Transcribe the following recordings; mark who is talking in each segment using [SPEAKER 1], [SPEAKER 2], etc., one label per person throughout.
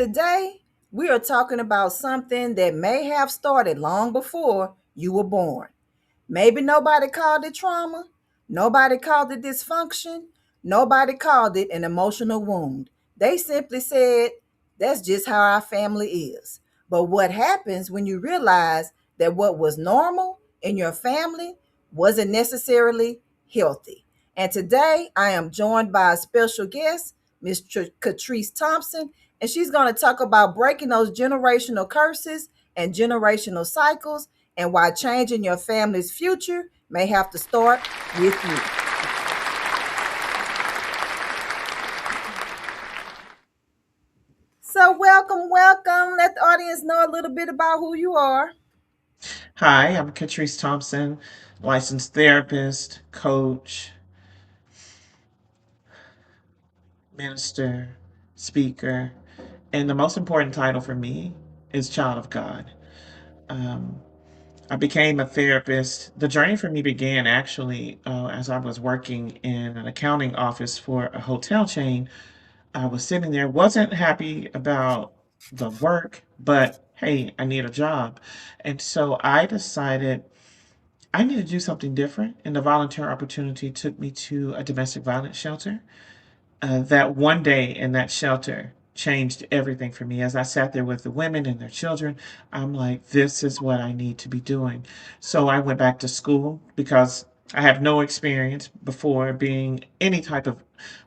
[SPEAKER 1] Today, we are talking about something that may have started long before you were born. Maybe nobody called it trauma, nobody called it dysfunction, nobody called it an emotional wound. They simply said, that's just how our family is. But what happens when you realize that what was normal in your family wasn't necessarily healthy? And today I am joined by a special guest, Miss Katrise Thompson, and she's going to talk about breaking those generational curses and generational cycles and why changing your family's future may have to start with you. So, welcome, welcome. Let the audience know a little bit about who you are.
[SPEAKER 2] Hi, I'm Katrise Thompson, licensed therapist, coach, minister, speaker, and the most important title for me is Child of God. Um, I became a therapist. The journey for me began actually as I was working in an accounting office for a hotel chain. I was sitting there, wasn't happy about the work, but hey, I need a job. And so I decided I need to do something different, and the volunteer opportunity took me to a domestic violence shelter. That one day in that shelter changed everything for me. As I sat there with the women and their children, I'm like, this is what I need to be doing. So I went back to school because I have no experience before being any type of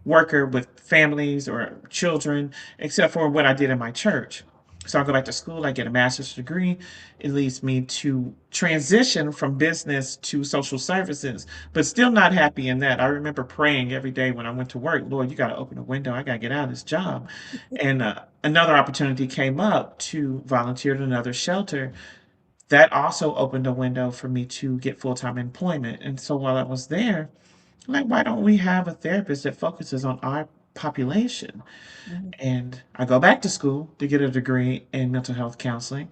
[SPEAKER 2] worker with families or children, except for what I did in my church. So I go back to school, I get a master's degree. It leads me to transition from business to social services, but still not happy in that. I remember praying every day when I went to work, Lord, you got to open a window. I got to get out of this job. And another opportunity came up to volunteer at another shelter. That also opened a window for me to get full time employment. And so while I was there, like, why don't we have a therapist that focuses on our population?
[SPEAKER 1] Mhm.
[SPEAKER 2] And I go back to school to get a degree in mental health counseling.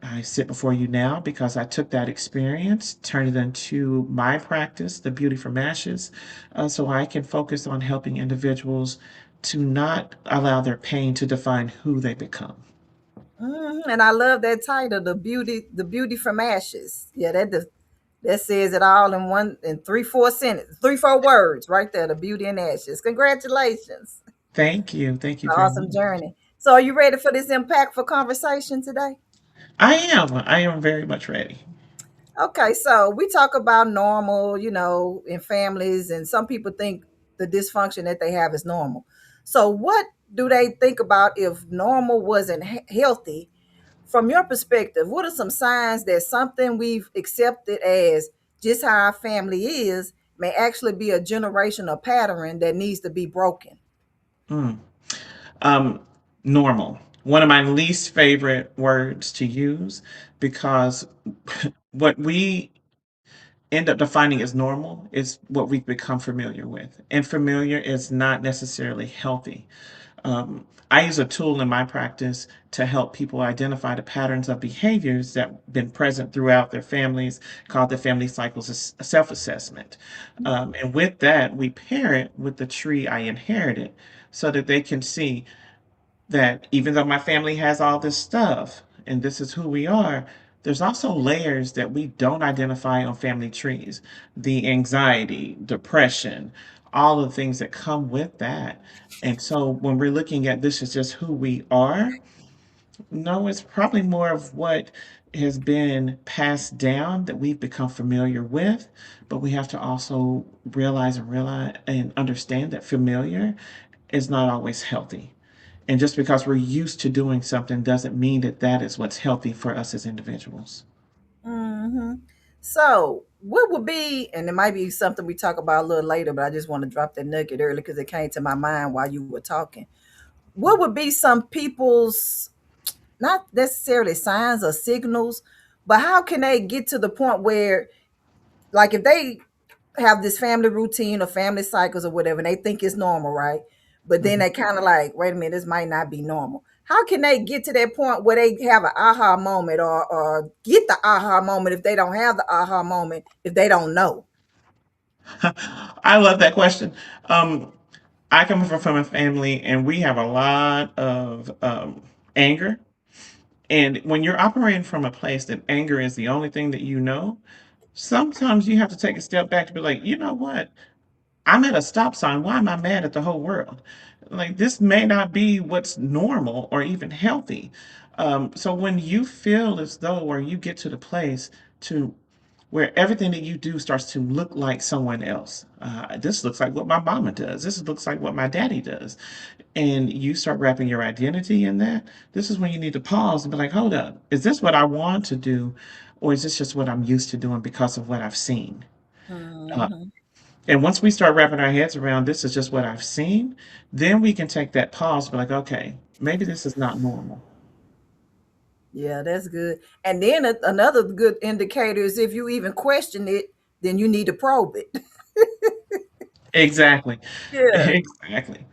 [SPEAKER 2] I sit before you now because I took that experience, turned it into my practice, the Beauty from Ashes, so I can focus on helping individuals to not allow their pain to define who they become.
[SPEAKER 1] And I love that title, the beauty from ashes. Yeah, that says it all in one in three, 4 sentences, 3, 4 words right there. The beauty and ashes. Congratulations.
[SPEAKER 2] Thank you. Thank you
[SPEAKER 1] An
[SPEAKER 2] very
[SPEAKER 1] awesome
[SPEAKER 2] much.
[SPEAKER 1] journey. So, are you ready for this impactful conversation today?
[SPEAKER 2] I am. I am very much ready.
[SPEAKER 1] Okay, so we talk about normal, in families, and some people think the dysfunction that they have is normal. So, what do they think about if normal wasn't healthy? From your perspective, what are some signs that something we've accepted as just how our family is may actually be a generational pattern that needs to be broken?
[SPEAKER 2] Mm. Um, Normal. One of my least favorite words to use because what we end up defining as normal is what we've become familiar with. And familiar is not necessarily healthy. I use a tool in my practice to help people identify the patterns of behaviors that have been present throughout their families, called the family cycles self assessment. And with that, we pair it with the tree I inherited so that they can see that even though my family has all this stuff and this is who we are, there's also layers that we don't identify on family trees. The anxiety, depression, all of the things that come with that. And so when we're looking at this as just who we are, no, it's probably more of what has been passed down that we've become familiar with, but we have to also realize and understand that familiar is not always healthy. And just because we're used to doing something doesn't mean that that is what's healthy for us as individuals.
[SPEAKER 1] hmm So, what would be, and it might be something we talk about a little later, but I just want to drop that nugget early because it came to my mind while you were talking. What would be some people's, not necessarily signs or signals, but how can they get to the point where, like, if they have this family routine or family cycles or whatever, and they think it's normal, right? But then
[SPEAKER 2] Mhm.
[SPEAKER 1] they kind of like, wait a minute, this might not be normal. How can they get to that point where they have an aha moment or get the aha moment if they don't have the aha moment, if they don't know?
[SPEAKER 2] I love that question. Um, I come from a family, and we have a lot of anger. And when you're operating from a place that anger is the only thing that you know, sometimes you have to take a step back to be like, you know what? I'm at a stop sign. Why am I mad at the whole world? Like, this may not be what's normal or even healthy. So when you feel as though, or you get to the place to where everything that you do starts to look like someone else. This looks like what my mama does. This looks like what my daddy does. And you start wrapping your identity in that. This is when you need to pause and be like, hold up, is this what I want to do? Or is this just what I'm used to doing because of what I've seen? Uh,
[SPEAKER 1] Hmm.
[SPEAKER 2] and once we start wrapping our heads around this is just what I've seen, then we can take that pause and be like, okay, maybe this is not normal.
[SPEAKER 1] Yeah, that's good. And then another good indicator is if you even question it, then you need to probe it.
[SPEAKER 2] Exactly.
[SPEAKER 1] Yeah.
[SPEAKER 2] Exactly.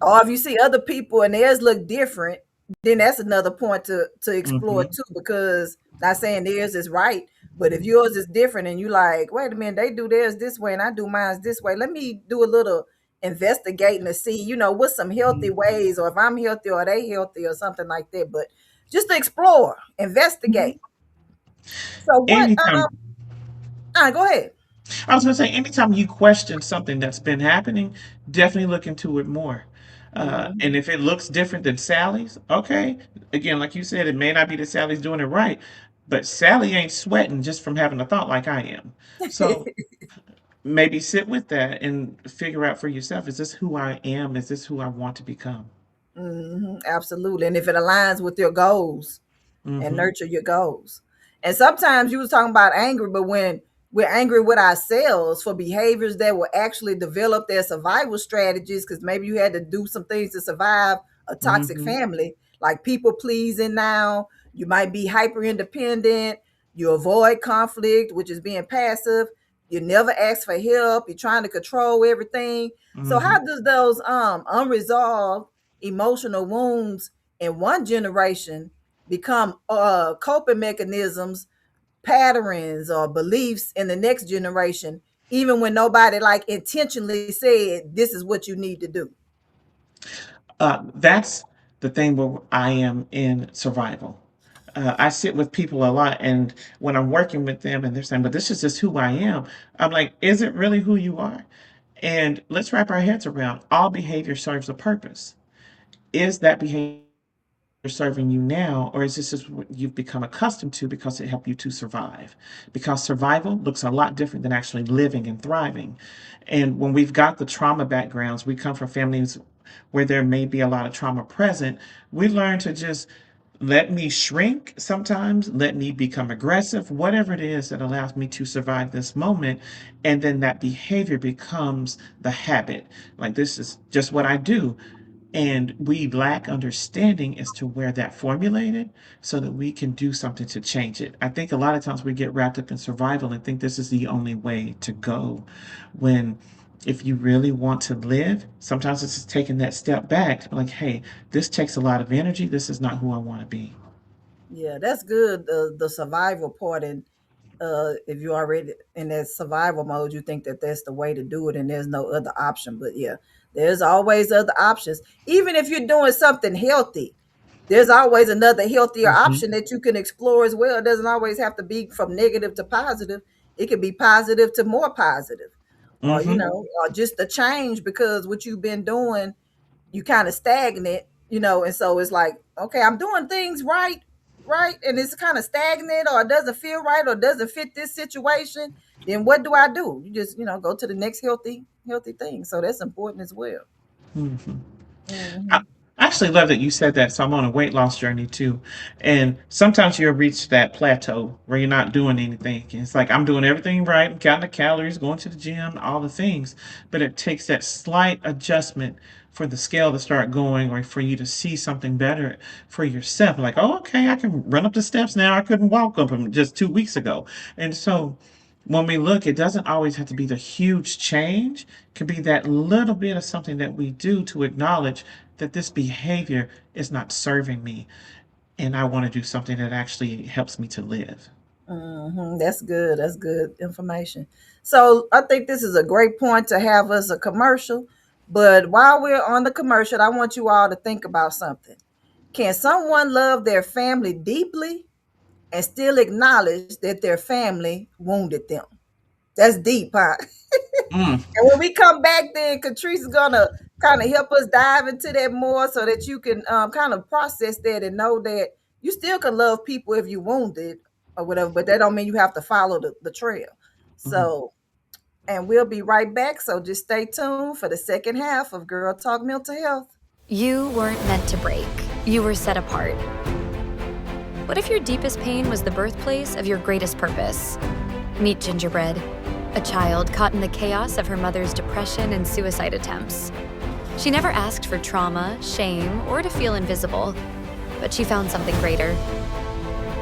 [SPEAKER 1] Or if you see other people and theirs look different, then that's another point to explore
[SPEAKER 2] Hmm.
[SPEAKER 1] too. Because not saying theirs is right, but if yours is different and you like, wait a minute, they do theirs this way and I do mine this way. Let me do a little investigating to see, what's some healthy
[SPEAKER 2] Hmm.
[SPEAKER 1] ways, or if I'm healthy or they healthy or something like that. But just to explore, investigate.
[SPEAKER 2] Hmm.
[SPEAKER 1] So what?
[SPEAKER 2] Anytime,
[SPEAKER 1] Go ahead.
[SPEAKER 2] I was going to say, anytime you question something that's been happening, definitely look into it more. And
[SPEAKER 1] Hmm.
[SPEAKER 2] if it looks different than Sally's, okay. Again, like you said, it may not be that Sally's doing it right, but Sally ain't sweating just from having a thought like I am. So maybe sit with that and figure out for yourself, is this who I am? Is this who I want to become?
[SPEAKER 1] Absolutely. And if it aligns with your goals, and
[SPEAKER 2] Hmm.
[SPEAKER 1] nurture your goals. And sometimes you was talking about anger, but when we're angry with ourselves for behaviors that were actually developed as survival strategies, because maybe you had to do some things to survive a toxic
[SPEAKER 2] Hmm.
[SPEAKER 1] family, like people pleasing now, you might be hyper independent, you avoid conflict, which is being passive, you never ask for help, you're trying to control everything. So
[SPEAKER 2] Hmm.
[SPEAKER 1] how does those unresolved emotional wounds in one generation become coping mechanisms, patterns, or beliefs in the next generation, even when nobody like intentionally said this is what you need to do?
[SPEAKER 2] That's the thing where I am in survival. I sit with people a lot, and when I'm working with them and they're saying, but this is just who I am, I'm like, is it really who you are? And let's wrap our heads around, all behavior serves a purpose. Is that behavior serving you now, or is this just what you've become accustomed to because it helped you to survive? Because survival looks a lot different than actually living and thriving. And when we've got the trauma backgrounds, we come from families where there may be a lot of trauma present, we learn to just let me shrink sometimes, let me become aggressive, whatever it is that allows me to survive this moment. And then that behavior becomes the habit. Like, this is just what I do. And we lack understanding as to where that formulated so that we can do something to change it. I think a lot of times we get wrapped up in survival and think this is the only way to go. When if you really want to live, sometimes it's just taking that step back to be like, hey, this takes a lot of energy. This is not who I want to be.
[SPEAKER 1] Yeah, that's good. The survival part, and if you're already in that survival mode, you think that that's the way to do it, and there's no other option. But yeah, there's always other options. Even if you're doing something healthy, there's always another healthier
[SPEAKER 2] Hmm.
[SPEAKER 1] option that you can explore as well. It doesn't always have to be from negative to positive. It can be positive to more positive, or
[SPEAKER 2] Hmm.
[SPEAKER 1] or just a change because what you've been doing, you kind of stagnant, and so it's like, okay, I'm doing things right, and it's kind of stagnant, or it doesn't feel right, or doesn't fit this situation. Then what do I do? You just, go to the next healthy thing. So that's important as well.
[SPEAKER 2] Hmm. I
[SPEAKER 1] Hmm.
[SPEAKER 2] I actually love that you said that. So I'm on a weight loss journey too. And sometimes you'll reach that plateau where you're not doing anything. And it's like, I'm doing everything right. I'm counting the calories, going to the gym, all the things. But it takes that slight adjustment for the scale to start going, or for you to see something better for yourself. Like, oh, okay, I can run up the steps now. I couldn't walk up them just 2 weeks ago. And so when we look, it doesn't always have to be the huge change. It can be that little bit of something that we do to acknowledge that this behavior is not serving me, and I want to do something that actually helps me to live.
[SPEAKER 1] That's good. That's good information. So I think this is a great point to have us a commercial. But while we're on the commercial, I want you all to think about something. Can someone love their family deeply and still acknowledge that their family wounded them? That's deep, huh?
[SPEAKER 2] Mm,
[SPEAKER 1] And when we come back, then Catrice is gonna kind of help us dive into that more, so that you can kind of process that and know that you still can love people if you wounded or whatever, but that don't mean you have to follow the trail.
[SPEAKER 2] mm.
[SPEAKER 1] So, and we'll be right back. So just stay tuned for the second half of Girl Talk Mental Health.
[SPEAKER 3] You weren't meant to break. You were set apart. What if your deepest pain was the birthplace of your greatest purpose? Meet Gingerbread, a child caught in the chaos of her mother's depression and suicide attempts. She never asked for trauma, shame, or to feel invisible, but she found something greater.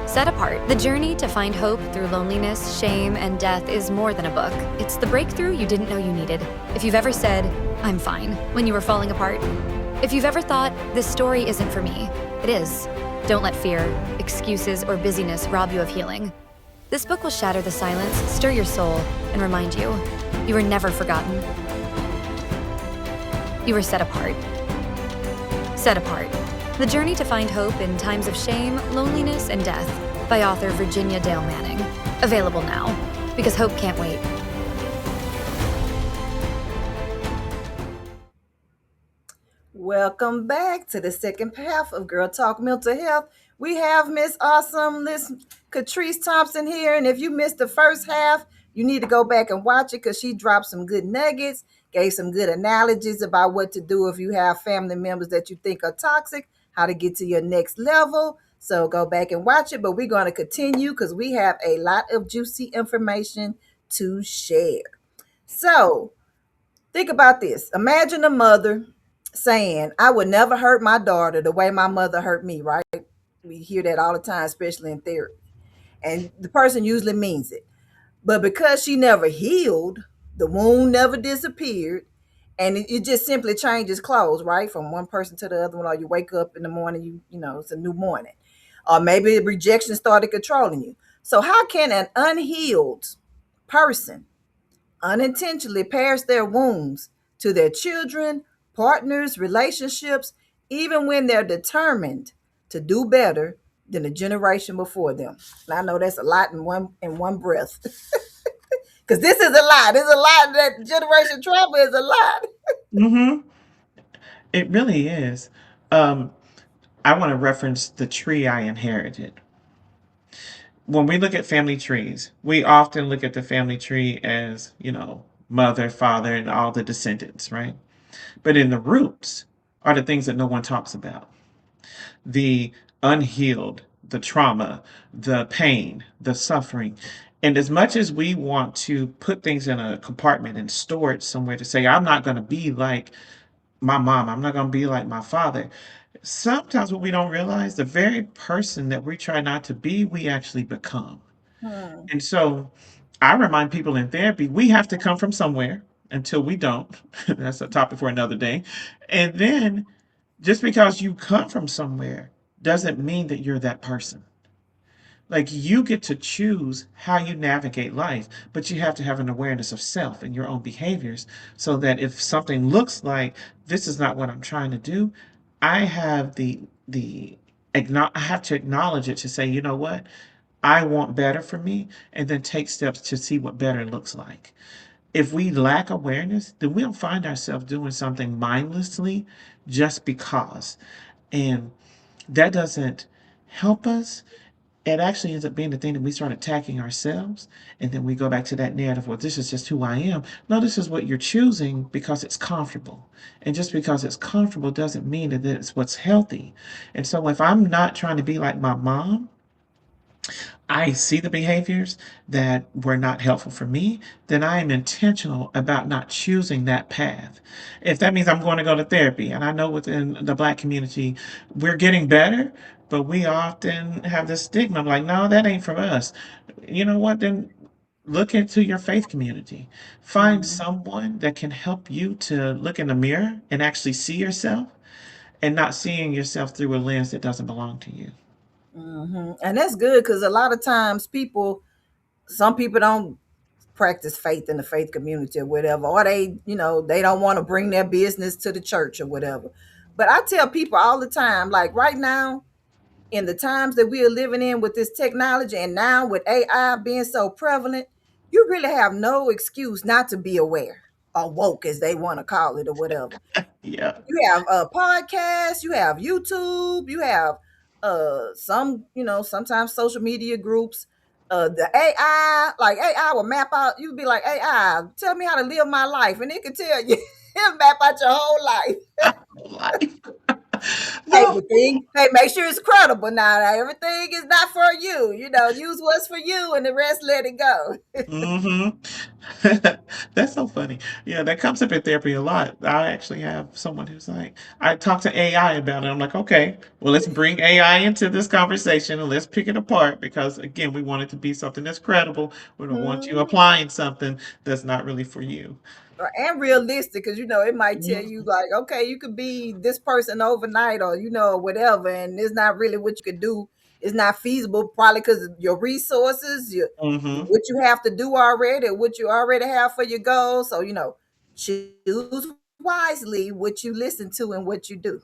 [SPEAKER 3] Set Apart, the journey to find hope through loneliness, shame, and death is more than a book. It's the breakthrough you didn't know you needed. If you've ever said, "I'm fine," when you were falling apart. If you've ever thought, "This story isn't for me," it is. Don't let fear, excuses, or busyness rob you of healing. This book will shatter the silence, stir your soul, and remind you, you were never forgotten. You were set apart. Set Apart, the journey to find hope in times of shame, loneliness, and death, by author Virginia Dale Manning. Available now, because hope can't wait.
[SPEAKER 1] Welcome back to the second half of Girl Talk Mental Health. We have Miss Awesome, Miss Katrise Thompson here. And if you missed the first half, you need to go back and watch it, because she dropped some good nuggets, gave some good analogies about what to do if you have family members that you think are toxic, how to get to your next level. So go back and watch it. But we're going to continue because we have a lot of juicy information to share. So think about this. Imagine a mother saying, "I would never hurt my daughter the way my mother hurt me," right? We hear that all the time, especially in therapy. And the person usually means it. But because she never healed, the wound never disappeared, and it just simply changes clothes, right? From one person to the other one, or you wake up in the morning, you know, it's a new morning. Or maybe rejection started controlling you. So how can an unhealed person unintentionally pass their wounds to their children, partners, relationships, even when they're determined to do better than the generation before them? And I know that's a lot in one breath. Because this is a lot. There's a lot. That generation trauma is a lot.
[SPEAKER 2] Mm-hmm. It really is. Um, I want to reference the tree I inherited. When we look at family trees, we often look at the family tree as, mother, father, and all the descendants, right? But in the roots are the things that no one talks about: the unhealed, the trauma, the pain, the suffering. And as much as we want to put things in a compartment and store it somewhere to say, "I'm not going to be like my mom, I'm not going to be like my father," sometimes what we don't realize, the very person that we try not to be, we actually become.
[SPEAKER 1] Hmm.
[SPEAKER 2] And so I remind people in therapy, we have to come from somewhere until we don't. That's a topic for another day. And then just because you come from somewhere doesn't mean that you're that person. Like, you get to choose how you navigate life, but you have to have an awareness of self and your own behaviors, so that if something looks like this is not what I'm trying to do, I have I have to acknowledge it, to say, you know what? I want better for me, and then take steps to see what better looks like. If we lack awareness, then we'll find ourselves doing something mindlessly just because. And that doesn't help us. It actually ends up being the thing that we start attacking ourselves. And then we go back to that narrative, well, this is just who I am. No, this is what you're choosing because it's comfortable. And just because it's comfortable doesn't mean that it's what's healthy. And so if I'm not trying to be like my mom, I see the behaviors that were not helpful for me, then I am intentional about not choosing that path. If that means I'm going to go to therapy, and I know within the Black community, we're getting better, but we often have this stigma of like, no, that ain't for us. You know what? Then look into your faith community. Find
[SPEAKER 1] Hmm.
[SPEAKER 2] someone that can help you to look in the mirror and actually see yourself, and not seeing yourself through a lens that doesn't belong to you.
[SPEAKER 1] Hmm. And that's good, because a lot of times some people don't practice faith in the faith community or whatever, or they don't want to bring their business to the church or whatever. But I tell people all the time, like right now, in the times that we are living in with this technology, and now with AI being so prevalent, you really have no excuse not to be aware or woke, as they want to call it, or whatever.
[SPEAKER 2] Yeah.
[SPEAKER 1] You have a podcast, you have YouTube, you have some, sometimes social media groups. The AI, like AI will map out, you'd be like, AI, tell me how to live my life. And it can tell you, it'll map out your whole life.
[SPEAKER 2] Life. No.
[SPEAKER 1] Everything. Hey, make sure it's credible now. Everything is not for you. Use what's for you and the rest let it go.
[SPEAKER 2] Hmm. That's so funny. Yeah, that comes up in therapy a lot. I actually have someone who's like, I talk to AI about it. I'm like, okay, well, let's bring AI into this conversation and let's pick it apart because, again, we want it to be something that's credible. We don't want you
[SPEAKER 1] Mhm.
[SPEAKER 2] applying something that's not really for you.
[SPEAKER 1] And realistic, because it might tell you
[SPEAKER 2] Mhm.
[SPEAKER 1] like, okay, you could be this person overnight, or whatever, and it's not really what you could do. It's not feasible, probably because of your resources,
[SPEAKER 2] Mhm.
[SPEAKER 1] what you have to do already, or what you already have for your goals. So choose wisely what you listen to and what you do.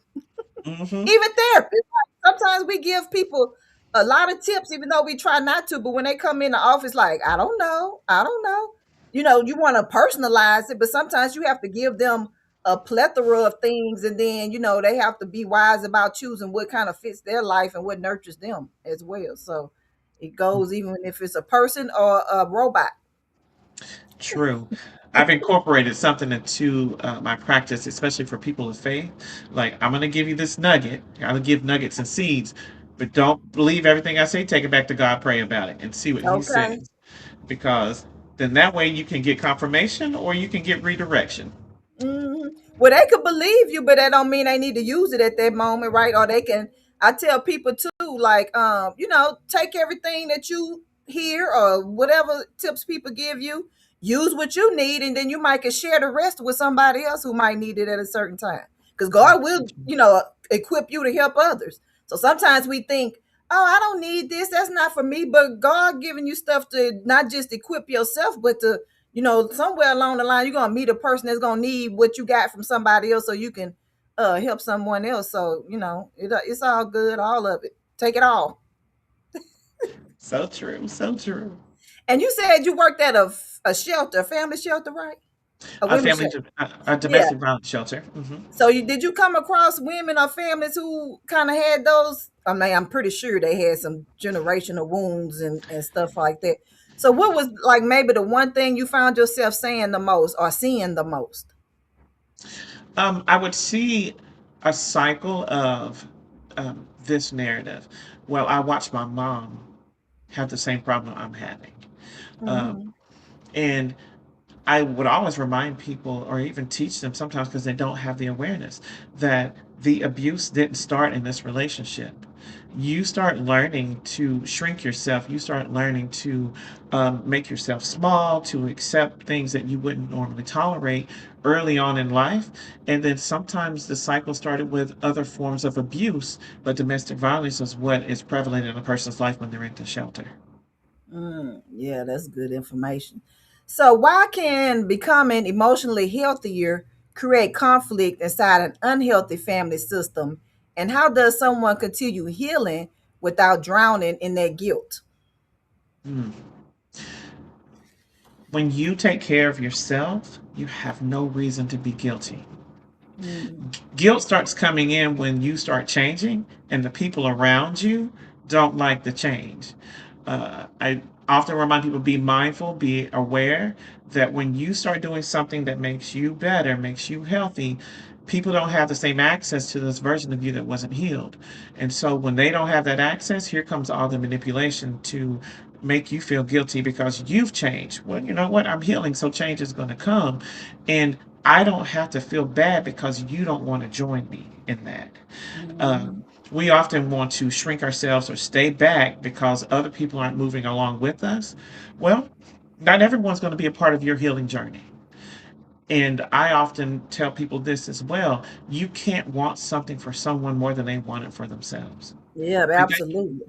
[SPEAKER 2] Mhm.
[SPEAKER 1] Even therapists, like, sometimes we give people a lot of tips, even though we try not to. But when they come in the office, like, I don't know. You want to personalize it, but sometimes you have to give them a plethora of things, and then they have to be wise about choosing what kind of fits their life and what nurtures them as well. So it goes even if it's a person or a robot.
[SPEAKER 2] True. I've incorporated something into my practice, especially for people of faith. Like, I'm going to give you this nugget. I'll give nuggets and seeds, but don't believe everything I say. Take it back to God, pray about it, and see what He
[SPEAKER 1] Okay.
[SPEAKER 2] says. Because then that way you can get confirmation or you can get redirection.
[SPEAKER 1] Mhm. Well, they could believe you, but that don't mean they need to use it at that moment, right? Or they can. I tell people too, like, take everything that you hear or whatever tips people give you, use what you need, and then you might can share the rest with somebody else who might need it at a certain time. Because God will, equip you to help others. So sometimes we think, oh, I don't need this. That's not for me. But God giving you stuff to not just equip yourself, but to somewhere along the line, you're gonna meet a person that's gonna need what you got from somebody else, so you can help someone else. So it's all good, all of it. Take it all.
[SPEAKER 2] So true. So true.
[SPEAKER 1] And you said you worked at a shelter, a family shelter, right? A
[SPEAKER 2] A
[SPEAKER 1] women's
[SPEAKER 2] family,
[SPEAKER 1] shelter.
[SPEAKER 2] a
[SPEAKER 1] Yeah.
[SPEAKER 2] domestic violence shelter.
[SPEAKER 1] So did you come across women or families who kind of had those? I mean, I'm pretty sure they had some generational wounds and stuff like that. So what was like maybe the one thing you found yourself saying the most or seeing the most?
[SPEAKER 2] I would see a cycle of this narrative. Well, I watched my mom have the same problem I'm having. Um,
[SPEAKER 1] Hmm.
[SPEAKER 2] and I would always remind people or even teach them sometimes because they don't have the awareness that the abuse didn't start in this relationship. You start learning to shrink yourself. You start learning to make yourself small, to accept things that you wouldn't normally tolerate early on in life. And then sometimes the cycle started with other forms of abuse, but domestic violence is what is prevalent in a person's life when they're in the shelter.
[SPEAKER 1] Yeah, that's good information. So, why can becoming emotionally healthier create conflict inside an unhealthy family system? And how does someone continue healing without drowning in their guilt?
[SPEAKER 2] Hmm. When you take care of yourself, you have no reason to be guilty.
[SPEAKER 1] Mm.
[SPEAKER 2] Guilt starts coming in when you start changing and the people around you don't like the change. I often remind people be mindful, be aware that when you start doing something that makes you better, makes you healthy, people don't have the same access to this version of you that wasn't healed. And so when they don't have that access, here comes all the manipulation to make you feel guilty because you've changed. Well, you know what? I'm healing, so change is going to come. And I don't have to feel bad because you don't want to join me in that.
[SPEAKER 1] Mhm.
[SPEAKER 2] Um, we often want to shrink ourselves or stay back because other people aren't moving along with us. Well, not everyone's going to be a part of your healing journey. And I often tell people this as well. You can't want something for someone more than they want it for themselves.
[SPEAKER 1] Yeah,
[SPEAKER 2] They,
[SPEAKER 1] absolutely.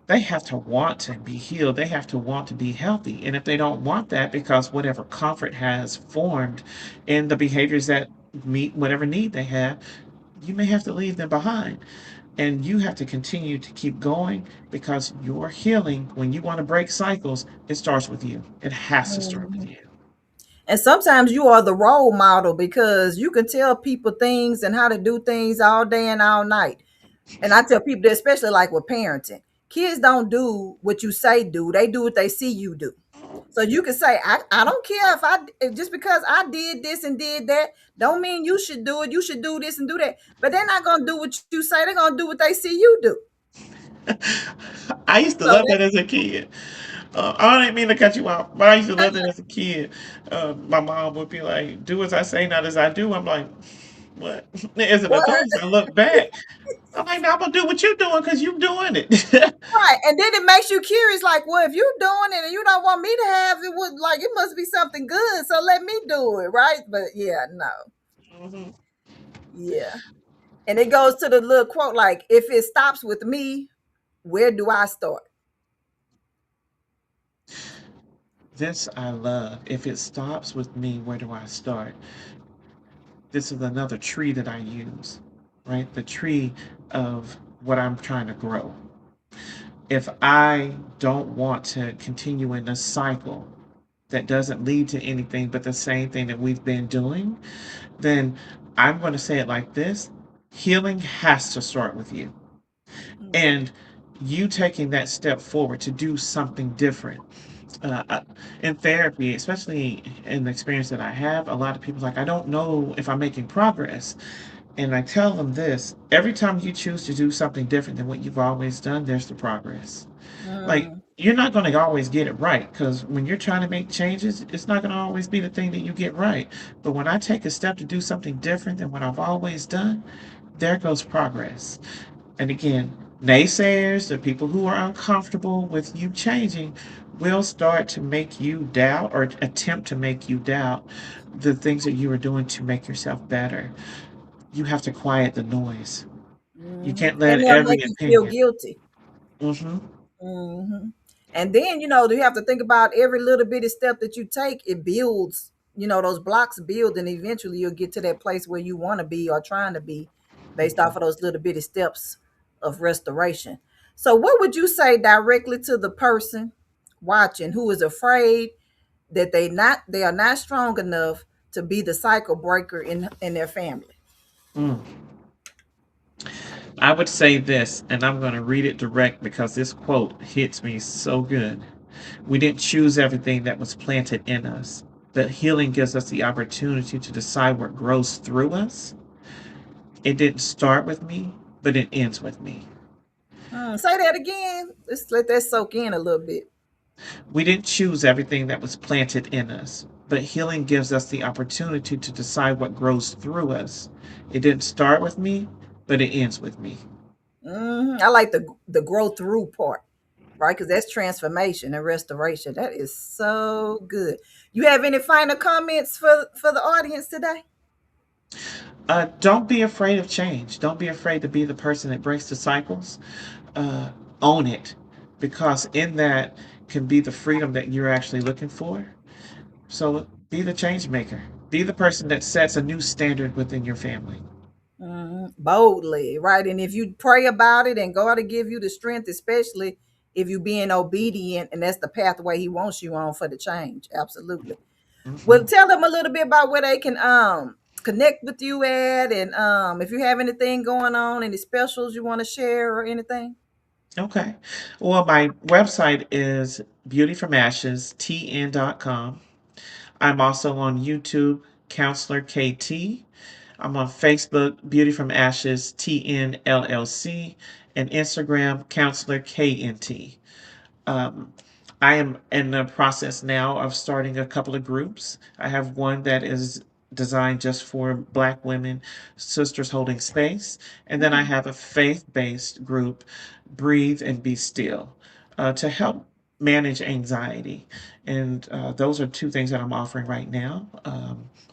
[SPEAKER 2] they have to want to be healed. They have to want to be healthy. And if they don't want that because whatever comfort has formed in the behaviors that meet whatever need they have, you may have to leave them behind. And you have to continue to keep going because your healing, when you want to break cycles, it starts with you. It has to start with
[SPEAKER 1] Mhm.
[SPEAKER 2] you.
[SPEAKER 1] And sometimes you are the role model because you can tell people things and how to do things all day and all night. And I tell people that, especially like with parenting, kids don't do what you say do, they do what they see you do. So you can say, I don't care just because I did this and did that, don't mean you should do it. You should do this and do that. But they're not gonna do what you say, they're gonna do what they see you do.
[SPEAKER 2] I used to
[SPEAKER 1] So
[SPEAKER 2] love
[SPEAKER 1] that
[SPEAKER 2] that as a kid. I didn't mean to cut you off, but I used to love that as a kid. My mom would be like, "Do as I say, not as I do." I'm like, "What?" As an
[SPEAKER 1] what?
[SPEAKER 2] adult, I look back. I'm like, "No, I'm gonna do what you're doing because you're doing it."
[SPEAKER 1] Right. And then it makes you curious, like, well, if you're doing it and you don't want me to have it, would like it must be something good. So let me do it, right? But yeah, no.
[SPEAKER 2] Mhm.
[SPEAKER 1] Yeah. And it goes to the little quote, like, if it stops with me, where do I start?
[SPEAKER 2] This I love. If it stops with me, where do I start? This is another tree that I use, right? The tree of what I'm trying to grow. If I don't want to continue in a cycle that doesn't lead to anything but the same thing that we've been doing, then I'm going to say it like this: healing has to start with you.
[SPEAKER 1] Mm,
[SPEAKER 2] And you taking that step forward to do something different. In therapy, especially in the experience that I have, a lot of people like, I don't know if I'm making progress. And I tell them this: every time you choose to do something different than what you've always done, there's the progress. Like,
[SPEAKER 1] mm,
[SPEAKER 2] you're not going to always get it right because when you're trying to make changes, it's not going to always be the thing that you get right. But when I take a step to do something different than what I've always done, there goes progress. And again, naysayers, the people who are uncomfortable with you changing, will start to make you doubt or attempt to make you doubt the things that you are doing to make yourself better. You have to quiet the noise. You can't let
[SPEAKER 1] and they'll
[SPEAKER 2] every
[SPEAKER 1] make you feel
[SPEAKER 2] opinion.
[SPEAKER 1] guilty.
[SPEAKER 2] Hmm.
[SPEAKER 1] Hmm. And then, you have to think about every little bitty step that you take, it builds, those blocks build, and eventually you'll get to that place where you want to be or trying to be based off of those little bitty steps of restoration. So, what would you say directly to the person watching who is afraid that they are not strong enough to be the cycle breaker in their family?
[SPEAKER 2] Mm. I would say this, and I'm going to read it direct because this quote hits me so good. We didn't choose everything that was planted in us, but healing gives us the opportunity to decide what grows through us. It didn't start with me, but it ends with me.
[SPEAKER 1] Say that again. Let's let that soak in a little bit.
[SPEAKER 2] We didn't choose everything that was planted in us, but healing gives us the opportunity to decide what grows through us. It didn't start with me, but it ends with me.
[SPEAKER 1] I like the grow through part, right? Because that's transformation and restoration. That is so good. You have any final comments for the audience today?
[SPEAKER 2] Don't be afraid of change. Don't be afraid to be the person that breaks the cycles. Uh, Own it, because in that can be the freedom that you're actually looking for. So be the change maker. Be the person that sets a new standard within your family.
[SPEAKER 1] Boldly, right? And if you pray about it and God will give you the strength, especially if you're being obedient, and that's the pathway He wants you on for the change. Absolutely. Well,
[SPEAKER 2] Hmm.
[SPEAKER 1] tell them a little bit about where they can connect with you at, and if you have anything going on, any specials you want to share or anything.
[SPEAKER 2] Okay. Well, my website is beautyfromashestn.com. I'm also on YouTube, Counselor KT. I'm on Facebook, Beauty from Ashes TN LLC, and Instagram, Counselor KNT. Um, I am in the process now of starting a couple of groups. I have one that is designed just for Black women, sisters holding space. And then I
[SPEAKER 1] Mm,
[SPEAKER 2] have a faith based group, Breathe and Be Still, to help manage anxiety. And those are two things that I'm offering right now.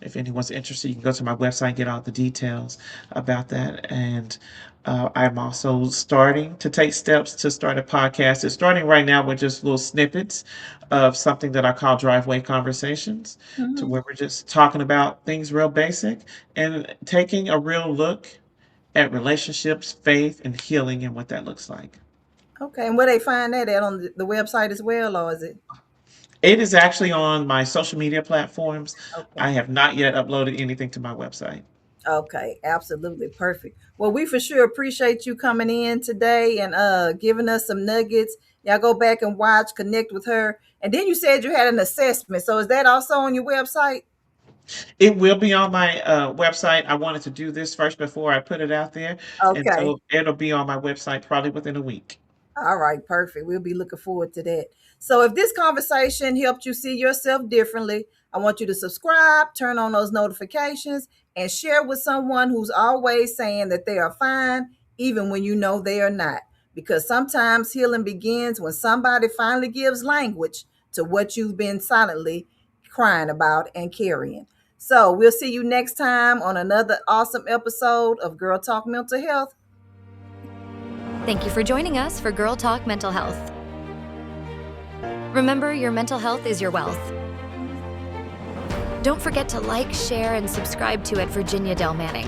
[SPEAKER 2] If anyone's interested, you can go to my website, get all the details about that. And I'm also starting to take steps to start a podcast. It's starting right now with just little snippets of something that I call driveway conversations, to
[SPEAKER 1] mhm.
[SPEAKER 2] where we're just talking about things real basic and taking a real look. at relationships, faith, and healing and what that looks like.
[SPEAKER 1] Okay, and where they find that at on the website as well, or is it?
[SPEAKER 2] It is actually on my social media platforms.
[SPEAKER 1] Okay.
[SPEAKER 2] I have not yet uploaded anything to my website.
[SPEAKER 1] Okay, absolutely perfect. Well, we for sure appreciate you coming in today and giving us some nuggets. Y'all go back and watch, connect with her. And then you said you had an assessment. So is that also on your website?
[SPEAKER 2] It will be on my website. I wanted to do this first before I put it out there. And
[SPEAKER 1] Okay.
[SPEAKER 2] so it'll be on my website probably within a week.
[SPEAKER 1] All right, perfect. We'll be looking forward to that. So, if this conversation helped you see yourself differently, I want you to subscribe, turn on those notifications, and share with someone who's always saying that they are fine, even when you know they are not. Because sometimes healing begins when somebody finally gives language to what you've been silently crying about and carrying. So, we'll see you next time on another awesome episode of Girl Talk Mental Health.
[SPEAKER 3] Thank you for joining us for Girl Talk Mental Health. Remember, your mental health is your wealth. Don't forget to like, share, and subscribe to at Virginia Del Manning.